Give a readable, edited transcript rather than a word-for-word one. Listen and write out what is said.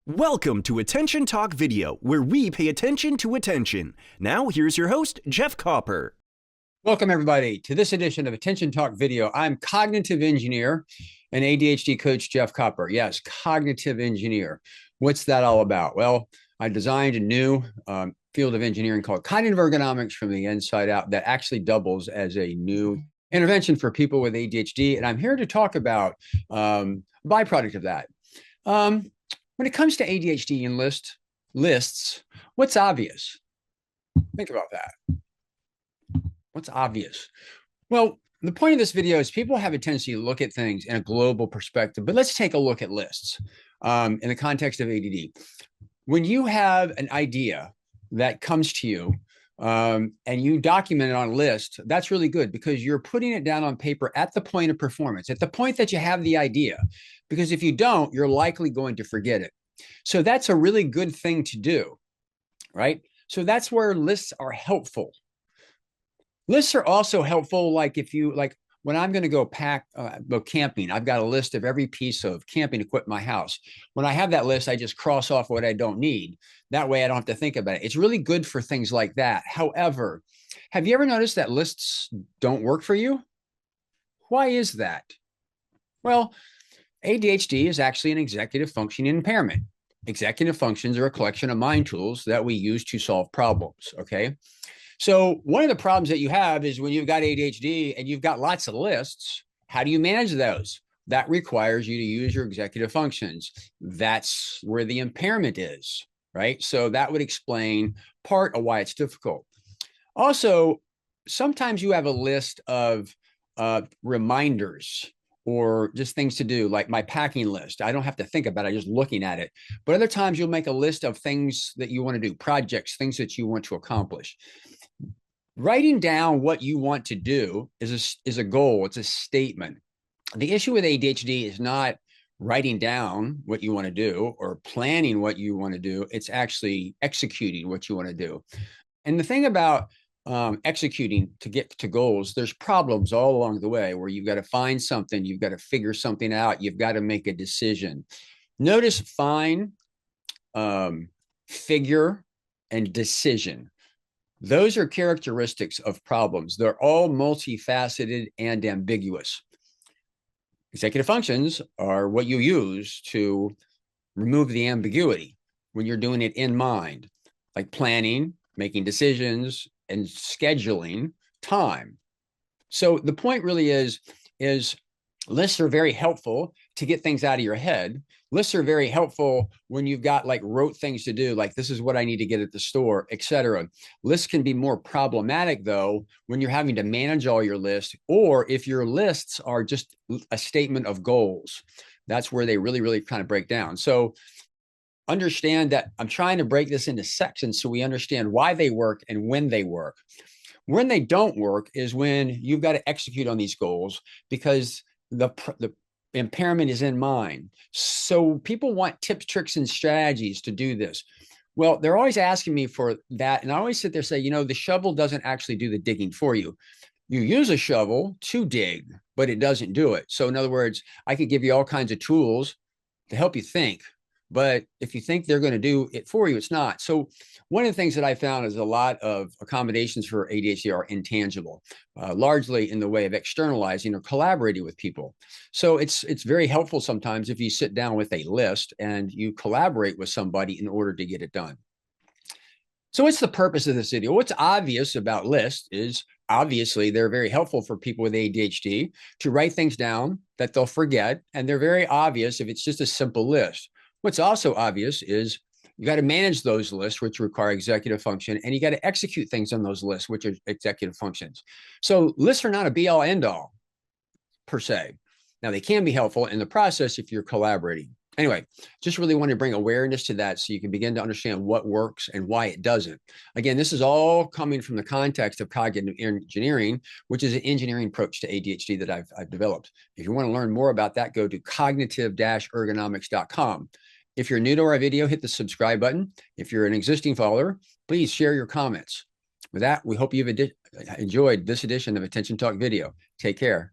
Welcome to Attention Talk Video, where we pay attention to attention. Now, here's your host, Jeff Copper. Welcome, everybody, to this edition of Attention Talk Video. I'm cognitive engineer and ADHD coach Jeff Copper. Yes, cognitive engineer. What's that all about? Well, I designed a new field of engineering called cognitive ergonomics from the inside out that actually doubles as a new intervention for people with ADHD. And I'm here to talk about byproduct of that. When it comes to ADHD and lists, what's obvious? Think about that. What's obvious? Well, the point of this video is people have a tendency to look at things in a global perspective, but let's take a look at lists in the context of ADD. When you have an idea that comes to you and you document it on a list, that's really good because you're putting it down on paper at the point of performance, at the point that you have the idea. Because if you don't, you're likely going to forget it. So that's a really good thing to do, right? So that's where lists are helpful. Lists are also helpful, like when I'm going to go camping, I've got a list of every piece of camping equipment in my house. When I have that list, I just cross off what I don't need. That way I don't have to think about it. It's really good for things like that. However, have you ever noticed that lists don't work for you? Why is that? Well, ADHD is actually an executive functioning impairment. Executive functions are a collection of mind tools that we use to solve problems, okay? So one of the problems that you have is when you've got ADHD and you've got lots of lists, how do you manage those? That requires you to use your executive functions. That's where the impairment is, right? So that would explain part of why it's difficult. Also, sometimes you have a list of reminders or just things to do, like my packing list. I don't have to think about it, just looking at it. But other times you'll make a list of things that you want to do, projects, things that you want to accomplish. Writing down what you want to do is a goal. It's a statement. The issue with ADHD is not writing down what you want to do or planning what you want to do. It's actually executing what you want to do. And the thing about executing to get to goals, there's problems all along the way where you've got to find something, you've got to figure something out, you've got to make a decision. Notice find, figure, and decision. Those are characteristics of problems. They're all multifaceted and ambiguous. Executive functions are what you use to remove the ambiguity when you're doing it in mind, like planning, making decisions, and scheduling time. So the point really is lists are very helpful to get things out of your head. Lists are very helpful when you've got like rote things to do, like this is what I need to get at the store, etc. Lists can be more problematic though when you're having to manage all your lists, or if your lists are just a statement of goals. That's where they really kind of break down. So understand that I'm trying to break this into sections so we understand why they work and when they work. When they don't work is when you've got to execute on these goals because the impairment is in mind. So people want tips, tricks, and strategies to do this. Well, they're always asking me for that. And I always sit there and say, you know, the shovel doesn't actually do the digging for you. You use a shovel to dig, but it doesn't do it. So in other words, I could give you all kinds of tools to help you think. But if you think they're going to do it for you, it's not. So one of the things that I found is a lot of accommodations for ADHD are intangible, largely in the way of externalizing or collaborating with people. So it's very helpful sometimes if you sit down with a list and you collaborate with somebody in order to get it done. So what's the purpose of this video? What's obvious about lists is obviously they're very helpful for people with ADHD to write things down that they'll forget. And they're very obvious if it's just a simple list. What's also obvious is you got to manage those lists, which require executive function, and you got to execute things on those lists, which are executive functions. So lists are not a be-all, end-all, per se. Now, they can be helpful in the process if you're collaborating. Anyway, just really want to bring awareness to that so you can begin to understand what works and why it doesn't. Again, this is all coming from the context of cognitive engineering, which is an engineering approach to ADHD that I've developed. If you want to learn more about that, go to cognitive-ergonomics.com. If you're new to our video, hit the subscribe button. If you're an existing follower, please share your comments. With that, we hope you've enjoyed this edition of Attention Talk Video. Take care.